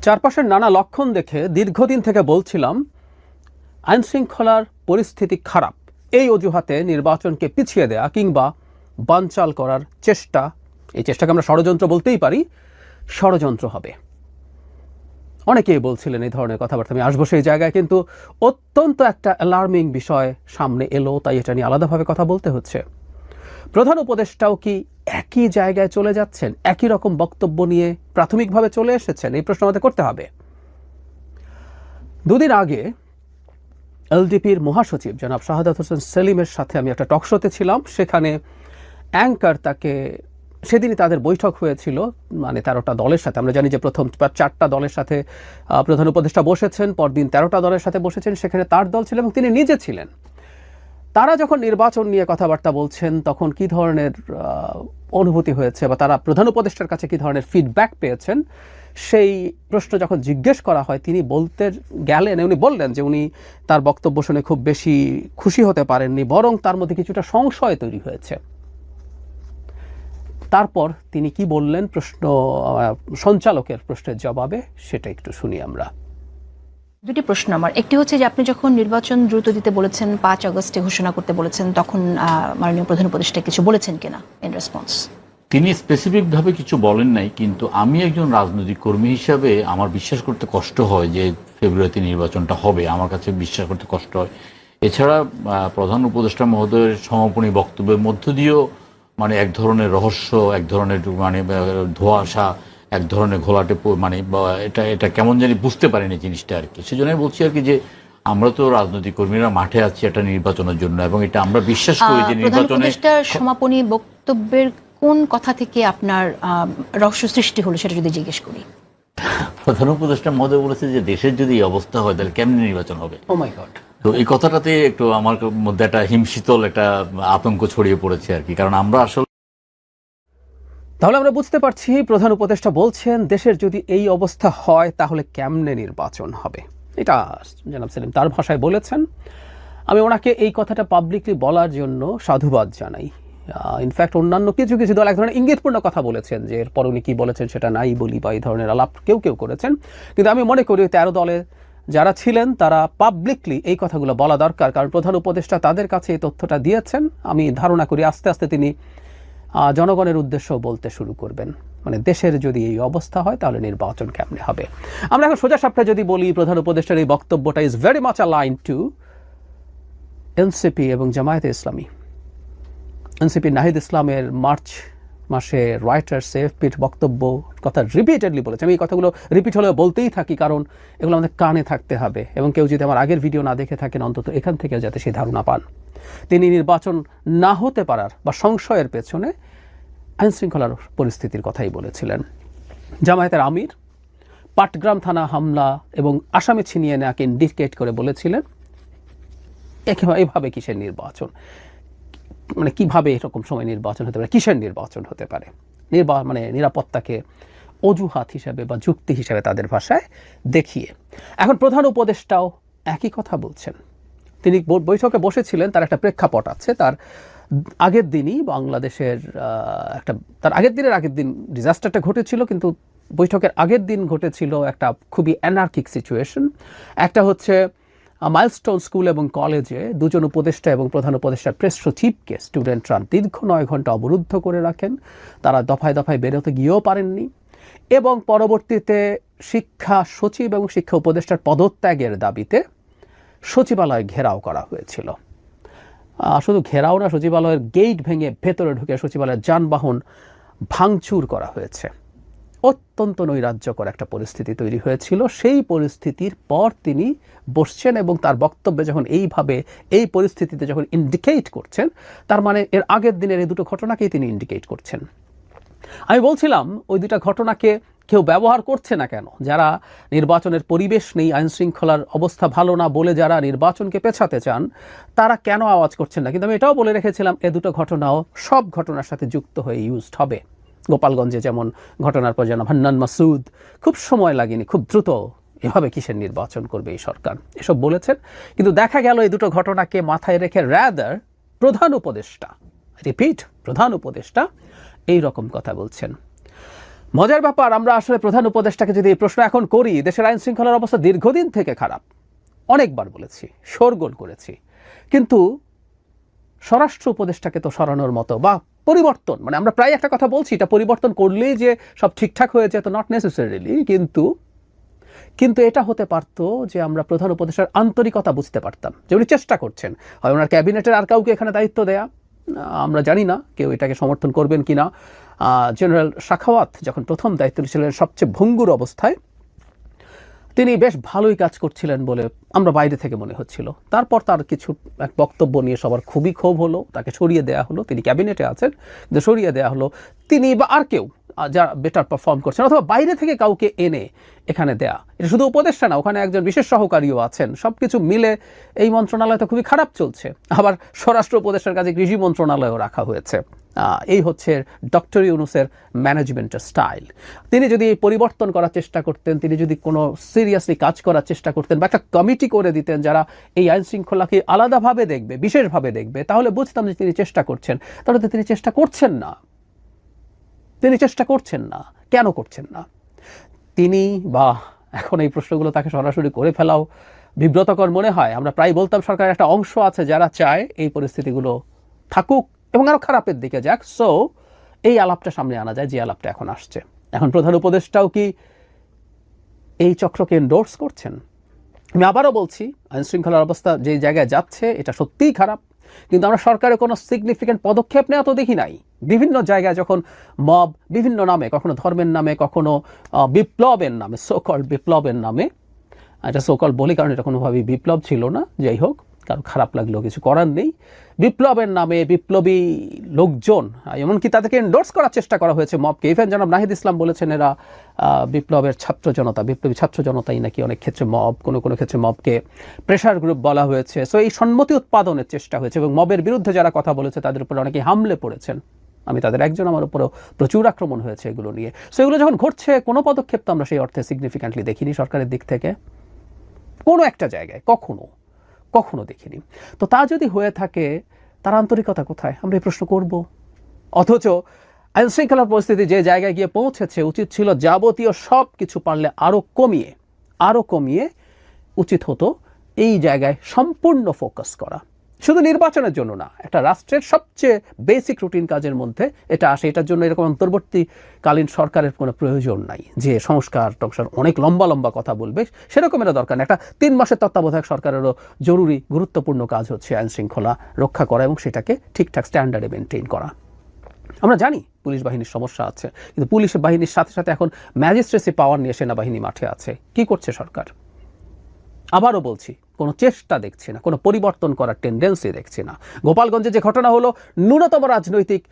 চারপাশের নানা লক্ষণ দেখে দীর্ঘদিন থেকে বলছিলাম আইনশৃঙ্খলার পরিস্থিতি খারাপ, এই অজুহাতে নির্বাচনকে পিছিয়ে দেয়া কিংবা বানচাল করার চেষ্টা, এই চেষ্টাকে আমরা ষড়যন্ত্র বলতেই পারি, ষড়যন্ত্র হবে। অনেকেই বলছিলেন এই ধরনের কথাবার্তা। আমি আসবো সেই জায়গায়, কিন্তু অত্যন্ত একটা অ্যালার্মিং বিষয় সামনে এলো, তাই এটা নিয়ে আলাদাভাবে কথা বলতে হচ্ছে। প্রধান উপদেষ্টাও কি একই জায়গায় চলে যাচ্ছেন, একই রকম বক্তব্য নিয়ে প্রাথমিকভাবে চলে এসেছেন? এই প্রশ্ন আমাদের করতে হবে। দুদিন আগে এলডিপির মহাসচিব জনাব শাহাদাত হোসেন সেলিমের সাথে আমি একটা টকশোতে ছিলাম। সেখানে অ্যাঙ্কার তাকে, সেদিনই তাদের বৈঠক হয়েছিল, মানে 13টা দলের সাথে। আমরা জানি যে প্রথম 4টা দলের সাথে প্রধান উপদেষ্টা বসেছেন, পরদিন 13টা দলের সাথে বসেছেন, সেখানে তার দল ছিল এবং তিনি নিজে ছিলেন। তারা যখন নির্বাচন নিয়ে কথাবার্তা বলছেন তখন কি ধরনের অনুভূতি হয়েছে বা তারা প্রধান উপদেষ্টার কাছে কি ধরনের ফিডব্যাক পেয়েছেন, সেই প্রশ্ন যখন জিজ্ঞেস করা হয় তিনি বলতে গেলেন, উনি বললেন যে উনি তার বক্তব্য শুনে খুব বেশি খুশি হতে পারেননি, বরং তার মধ্যে কিছুটা সংশয় তৈরি হয়েছে। তারপর তিনি কি বললেন প্রশ্ন সঞ্চালকের প্রশ্নের জবাবে, সেটা একটু শুনি আমরা। দুটি প্রশ্ন আমার। একটি হচ্ছে যে আপনি যখন নির্বাচন দ্রুত দিতে বলেছেন, 5 আগস্টে ঘোষণা করতে বলেছেন, তখন মাননীয় প্রধান উপদেষ্টা কিছু বলেছেন কিনা ইন রেসপন্স? তিনি স্পেসিফিকভাবে কিছু বলেন নাই, কিন্তু আমি একজন রাজনৈতিক কর্মী হিসাবে আমার বিশ্বাস করতে কষ্ট হয় যে ফেব্রুয়ারিতে নির্বাচনটা হবে। আমার কাছে বিশ্বাস করতে কষ্ট হয়। এছাড়া প্রধান উপদেষ্টা মহোদয়ের সমাপনী বক্তব্যের মধ্য দিয়েও মানে এক ধরনের রহস্য, এক ধরনের মানে ধোঁয়াশা, এক ধরনের ঘোলাটে, মানে এটা কেমন জানি বুঝতে পারিনি জিনিসটা আর কি। সেজন্যই বলছি আর কি যে আমরা তো রাজনৈতিক কর্মীরা মাঠে আছি একটা নির্বাচনের জন্য, এবং এটা আমরা বিশ্বাস করি যে নির্বাচনের সমাপনী বক্তব্যের কোন কথা থেকে আপনার রহস্য সৃষ্টি হলো সেটা যদি জিজ্ঞেস করি। প্রধান উপদেষ্টা মহোদয় বলেছে যে দেশের যদি এই অবস্থা হয় তাহলে কেমনি নির্বাচন হবে। ও মাই গড। তো এই কথাটাতে একটু আমার মধ্যে একটা হিমশীতল একটা আতঙ্ক ছড়িয়ে পড়েছে আর কি, কারণ আমরা আসলে, তাহলে আমরা বুঝতে পারছি প্রধান উপদেষ্টা বলছেন দেশের যদি এই অবস্থা হয় তাহলে কেমনে নির্বাচন হবে। এটা জনাব সেলিম তার ভাষায় বলেছেন। আমি ওনাকে এই কথাটা পাবলিকলি বলার জন্য সাধুবাদ জানাই। ইনফ্যাক্ট অন্যান্য কিছু কিছু দল এক ধরনের ইঙ্গিতপূর্ণ কথা বলেছেন যে এরপর উনি কী বলেছেন সেটা নাই বলি, বা এই ধরনের আলাপ কেউ কেউ করেছেন। কিন্তু আমি মনে করি 13 দলে যারা ছিলেন তারা পাবলিকলি এই কথাগুলো বলা দরকার, কারণ প্রধান উপদেষ্টা তাদের কাছে এই তথ্যটা দিয়েছেন। আমি ধারণা করি আস্তে আস্তে তিনি জনগণের উদ্দেশ্যেও বলতে শুরু করবেন, মানে দেশের যদি এই অবস্থা হয় তাহলে নির্বাচন কেমনে হবে। আমরা এখন সোজা সাপটা যদি বলি, প্রধান উপদেষ্টার এই বক্তব্যটা is very much align two NCP এবং জামায়াতে ইসলামী। এনসিপি নাহিদ ইসলামের মার্চ মাসে রয়টার্স এএফপির বক্তব্য কথা রিপিটেডলি বলেছে। আমি এই কথাগুলো রিপিট হলেও বলতেই থাকি, কারণ এগুলো আমাদের কানে থাকতে হবে, এবং কেউ যদি আমার আগের ভিডিও না দেখে থাকেন অন্তত এখান থেকে যাতে সেই ধারণা পান। তিনি নির্বাচন না হতে পারার বা সংশয়ের পেছনে আইনশৃঙ্খলার পরিস্থিতির কথাই বলেছিলেন। জামায়াতের আমির পাটগ্রাম থানা হামলা এবং আসামি ছিনিয়ে নেওয়াকে ইন্ডিকেট করে বলেছিলেন এভাবে কিসের নির্বাচন, মানে কিভাবে এরকম সময় নির্বাচন হতে পারে, কিসের নির্বাচন হতে পারে, মানে নিরাপত্তাকে অজুহাত হিসাবে বা যুক্তি হিসাবে তাদের ভাষায় দেখিয়ে। এখন প্রধান উপদেষ্টাও একই কথা বলছেন। তিনি বৈঠকে বসেছিলেন, তার একটা প্রেক্ষাপট আছে। তার আগের দিনই বাংলাদেশের তার আগের দিন ডিজাস্টারটা ঘটেছিল, কিন্তু বৈঠকের আগের দিন ঘটেছিল একটা খুবই অ্যানার্কিক সিচুয়েশন। একটা হচ্ছে মাইলস্টোন স্কুল এবং কলেজে দুজন উপদেষ্টা এবং প্রধান উপদেষ্টার প্রেস সচিবকে স্টুডেন্টরা দীর্ঘ 9 ঘন্টা অবরুদ্ধ করে রাখেন। তারা দফায় দফায় বেরোতে গিয়েও পারেননি, এবং পরবর্তীতে শিক্ষা সচিব এবং শিক্ষা উপদেষ্টার পদত্যাগের দাবিতে সচিবালয় ঘেরাও করা হয়েছিল। শুধু ঘেরাও না, সচিবালয়ের গেট ভেঙে ভেতরে ঢুকে সচিবালয়ের যানবাহন ভাঙচুর করা হয়েছে। অত্যন্ত নৈরাজ্যকর একটা পরিস্থিতি তৈরি হয়েছিল। সেই পরিস্থিতির পর তিনি বসছেন এবং তার বক্তব্যে যখন এইভাবে এই পরিস্থিতিতে যখন ইন্ডিকেট করছেন, তার মানে এর আগের দিনের এই দুটো ঘটনাকেই তিনি ইন্ডিকেট করছেন। আমি বলছিলাম ওই দুটা ঘটনাকে কেউ ব্যবহার করছে না কেন? যারা নির্বাচনের পরিবেশ নেই, আইনশৃঙ্খলার অবস্থা ভালো না বলে যারা নির্বাচনকে পেছাতে চান, তারা কেন আওয়াজ করছেন না? কিন্তু আমি এটাও বলে রেখেছিলাম এ দুটো ঘটনাও সব ঘটনার সাথে যুক্ত হয়ে ইউজড হবে। গোপালগঞ্জে যেমন ঘটনার পর যেন হান্নান মাসুদ খুব সময় লাগেনি, খুব দ্রুত এভাবে কিসের নির্বাচন করবে এই সরকার, এসব বলেছেন। কিন্তু দেখা গেল এই দুটো ঘটনাকে মাথায় রেখে রাদার প্রধান উপদেষ্টা, রিপিট, প্রধান উপদেষ্টা এই রকম কথা বলছেন। মজার ব্যাপার, আমরা আসলে প্রধান উপদেষ্টাকে যদি এই প্রশ্ন এখন করি, দেশের আইন শৃঙ্খলার অবস্থা দীর্ঘদিন থেকে খারাপ, অনেকবার বলেছি, শোরগোল করেছি, কিন্তু স্বরাষ্ট্র উপদেষ্টাকে তো সরানোর মতো বা পরিবর্তন, মানে আমরা প্রায় একটা কথা বলছি, এটা পরিবর্তন করলেই যে সব ঠিকঠাক হয়ে যেত, নট নেসেসারিলি, কিন্তু এটা হতে পারতো যে আমরা প্রধান উপদেষ্টার আন্তরিকতা বুঝতে পারতাম, যে উনি চেষ্টা করছেন, হয় ওনার ক্যাবিনেটের আর কাউকে এখানে দায়িত্ব দেয়া, আমরা জানি না কেউ এটাকে সমর্থন করবেন কিনা। জেনারেল শাখাওয়াত যখন প্রথম দায়িত্ব ছিলেন সবচেয়ে ভঙ্গুর অবস্থায়, তিনি বেশ ভালোই কাজ করছিলেন বলে আমরা বাইরে থেকে মনে হচ্ছিল। তারপর তার কিছু এক বক্তব্য নিয়ে সবার খুবই ক্ষোভ হলো, তাকে সরিয়ে দেওয়া হলো, তিনি ক্যাবিনেটে আছেন কিন্তু সরিয়ে দেওয়া হলো, তিনি বা আর কেউ যারা বেটার পারফর্ম করছেন অথবা বাইরে থেকে কাউকে এনে এখানে দেয়া, এটা শুধু উপদেষ্টা না, ওখানে একজন বিশেষ সহকারীও আছেন, সব কিছু মিলে এই মন্ত্রণালয় তো খুবই খারাপ চলছে। আবার স্বরাষ্ট্র উপদেষ্টার কাছে কৃষি মন্ত্রণালয়ও রাখা হয়েছে। এই হচ্ছে ডক্টর ইউনূসের ম্যানেজমেন্টের স্টাইল। তিনি যদি পরিবর্তন করার চেষ্টা করতেন, তিনি যদি কোনো সিরিয়াসলি কাজ করার চেষ্টা করতেন বা একটা কমিটি করে দিতেন যারা এই আইন শৃঙ্খলাকে আলাদাভাবে দেখবে, বিশেষভাবে দেখবে, তাহলে বুঝতাম যে তিনি চেষ্টা করছেন। তাহলে তো তিনি চেষ্টা করছেন না। তিনি চেষ্টা করছেন না, কেন করছেন না? তিনি বা এখন এই প্রশ্নগুলো তাকে সরাসরি করে ফেলাও বিব্রতকর মনে হয়। আমরা প্রায় বলতাম সরকারের একটা অংশ আছে যারা চায় এই পরিস্থিতিগুলো থাকুক এবং আরও খারাপের দিকে যাক। সো এই আলাপটা সামনে আনা যায়, যে আলাপটা এখন আসছে। এখন প্রধান উপদেষ্টাও কি এই চক্রকে এন্ডোর্স করছেন? আমি আবারও বলছি, আইন শৃঙ্খলার অবস্থা যে জায়গায় যাচ্ছে এটা সত্যিই খারাপ, কিন্তু আমরা সরকারের কোনো সিগনিফিক্যান্ট পদক্ষেপ নেওয়া তো দেখি নাই। বিভিন্ন জায়গায় যখন মব বিভিন্ন নামে, কখনো ধর্মের নামে, কখনো বিপ্লবের নামে, সোকল বিপ্লবের নামে, এটা সোকল বলি কারণ এটা কোনোভাবেই বিপ্লব ছিল না, যাই হোক, কারো খারাপ লাগলেও কিছু করার নেই, বিপ্লবের নামে বিপ্লবী লোকজন, এমনকি তাদেরকে এন্ডোর্স করার চেষ্টা করা হয়েছে মবকে। ইভেন জনাব নাহিদ ইসলাম বলেছেন এরা বিপ্লবের ছাত্র জনতা, বিপ্লবী ছাত্র জনতাই নাকি অনেক ক্ষেত্রে মব, কোনো কোনো ক্ষেত্রে মবকে প্রেশার গ্রুপ বলা হয়েছে। সো এই সম্মতি উৎপাদনের চেষ্টা হয়েছে এবং মবের বিরুদ্ধে যারা কথা বলেছে তাদের উপরে অনেকে হামলে পড়েছেন। আমি তাদের একজন, আমার উপরেও প্রচুর আক্রমণ হয়েছে এগুলো নিয়ে। সো এগুলো যখন ঘটছে, কোনো পদক্ষেপ তো আমরা সেই অর্থে সিগনিফিক্যান্টলি দেখিনি সরকারের দিক থেকে, কোনো একটা জায়গায় কখনো দেখিনি। তো তা যদি হয়ে থাকে, তার আন্তরিকতা কোথায়, আমরা এই প্রশ্ন করব। অথচ আইন শৃঙ্খলার পরিস্থিতি যে জায়গায় গিয়ে পৌঁছেছে, উচিত ছিল যাবতীয় সব কিছু পারলে আরও কমিয়ে উচিত হতো এই জায়গায় সম্পূর্ণ ফোকাস করা। শুধু নির্বাচনের জন্য না, একটা রাষ্ট্রের সবচেয়ে বেসিক রুটিন কাজের মধ্যে এটা আসে। এটার জন্য এরকম অন্তর্বর্তীকালীন সরকারের কোনো প্রয়োজন নাই যে সংস্কার অনেক লম্বা কথা বলবে, সেরকম এটা দরকার নেই। একটা 3 মাসের তত্ত্বাবধায়ক সরকারেরও জরুরি গুরুত্বপূর্ণ কাজ হচ্ছে আইন শৃঙ্খলা রক্ষা করা এবং সেটাকে ঠিকঠাক স্ট্যান্ডার্ডে মেনটেন করা। আমরা জানি পুলিশ বাহিনীর সমস্যা আছে, কিন্তু পুলিশ বাহিনীর সাথে সাথে এখন ম্যাজিস্ট্রেসি পাওয়ার নিয়ে সেনাবাহিনী মাঠে আছে। কি করছে সরকার? আবারও বলছি, কোনো চেষ্টা দেখছি না, কোনো পরিবর্তন করার টেন্ডেন্সি দেখছি না। গোপালগঞ্জে যে ঘটনা হলো, ন্যূনতম রাজনৈতিক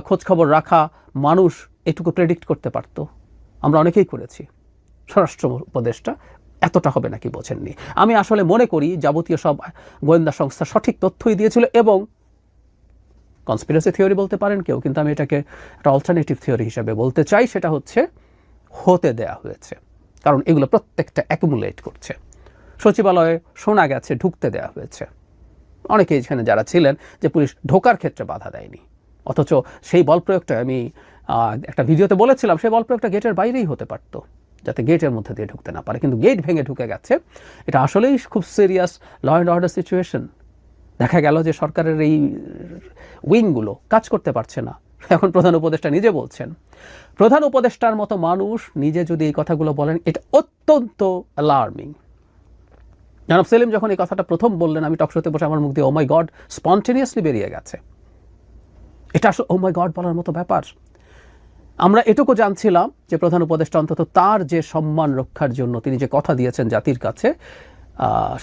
খোঁজখবর রাখা মানুষ এটুকু প্রেডিক্ট করতে পারতো, আমরা অনেকেই করেছি। স্বরাষ্ট্র উপদেষ্টা এতটা হবে নাকি বোঝেননি। আমি আসলে মনে করি যাবতীয় সব গোয়েন্দা সংস্থা সঠিক তথ্যই দিয়েছিল এবং কনস্পিরেসি থিওরি বলতে পারেন কেউ, কিন্তু আমি এটাকে একটা অল্টারনেটিভ থিওরি হিসেবে বলতে চাই। সেটা হচ্ছে হতে দেয়া হয়েছে, কারণ এগুলো প্রত্যেকটা অ্যাকুমুলেট করছে। সচিবালয়ে শোনা গেছে ঢুকতে দেওয়া হয়েছে, অনেকে এখানে যারা ছিলেন যে পুলিশ ঢোকার ক্ষেত্রে বাধা দেয়নি, অথচ সেই বল প্রয়োগটা আমি একটা ভিডিওতে বলেছিলাম, সেই বল প্রয়োগটা গেটের বাইরেই হতে পারতো, যাতে গেটের মধ্যে দিয়ে ঢুকতে না পারে, কিন্তু গেট ভেঙে ঢুকে গেছে। এটা আসলেই খুব serious law and order situation. দেখা গেল যে সরকারের এই উইংগুলো কাজ করতে পারছে না। এখন প্রধান উপদেষ্টা নিজে বলছেন, প্রধান উপদেষ্টার মতো মানুষ নিজে যদি এই কথাগুলো বলেন, এটা অত্যন্ত অ্যালার্মিং। জনাব সেলিম যখন এই কথাটা প্রথম বললেন, আমি টকশোতে বসে আমার মুখ দিয়ে ও মাই গড স্পন্টেনিয়াসলি বেরিয়ে গেছে। এটা আসলে ও মাই গড বলার মতো ব্যাপার। আমরা এটুকু জানছিলাম যে প্রধান উপদেষ্টা অন্তত তার যে সম্মান রক্ষার জন্য তিনি যে কথা দিয়েছেন জাতির কাছে,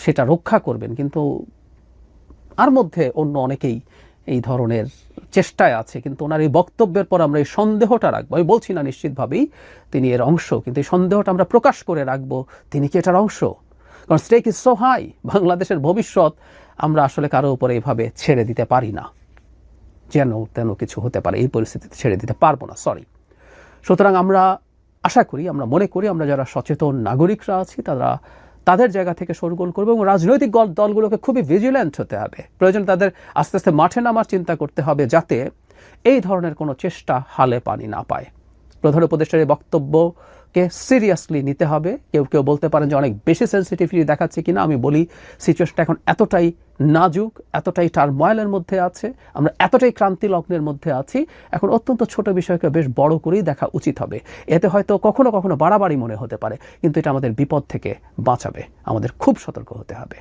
সেটা রক্ষা করবেন, কিন্তু আর মধ্যে অন্য অনেকেই এই ধরনের চেষ্টায় আছে। কিন্তু ওনার এই বক্তব্যের পর আমরা এই সন্দেহটা রাখবো। আমি বলছি না নিশ্চিতভাবেই তিনি এর অংশ, কিন্তু এই সন্দেহটা আমরা প্রকাশ করে রাখবো, তিনি কি এটার অংশ? কারণ স্টেক ইজ সো হাই, বাংলাদেশের ভবিষ্যৎ আমরা আসলে কারো উপরে এইভাবে ছেড়ে দিতে পারি না, যেন তেন কিছু হতে পারে, এই পরিস্থিতিতে ছেড়ে দিতে পারবো না, সরি। সুতরাং আমরা আশা করি, আমরা মনে করি, আমরা যারা সচেতন নাগরিকরা আছি তারা তাদের জায়গা থেকে শোরগোল করবে এবং রাজনৈতিক দলগুলোকে খুবই ভিজিল্যান্ট হতে হবে। প্রয়োজন তাদের আস্তে আস্তে মাঠে নামার চিন্তা করতে হবে, যাতে এই ধরনের কোনো চেষ্টা হালে পানি না পায়। প্রধান উপদেষ্টার এই বক্তব্যকে সিরিয়াসলি নিতে হবে। কেউ কেউ বলতে পারেন যে অনেক বেশি সেন্সিটিভিটি দেখাচ্ছে কিনা। আমি বলি সিচুয়েশনটা এখন এতটাই নাজুক, এতটাই টার্ময়েলের মধ্যে আছে, আমরা এতটাই ক্রান্তি লগ্নের মধ্যে আছি, এখন অত্যন্ত ছোট বিষয়কে বেশ বড় করেই দেখা উচিত হবে। এতে হয়তো কখনো কখনো বাড়াবাড়ি মনে হতে পারে, কিন্তু এটা আমাদের বিপদ থেকে বাঁচাবে। আমাদের খুব সতর্ক হতে হবে।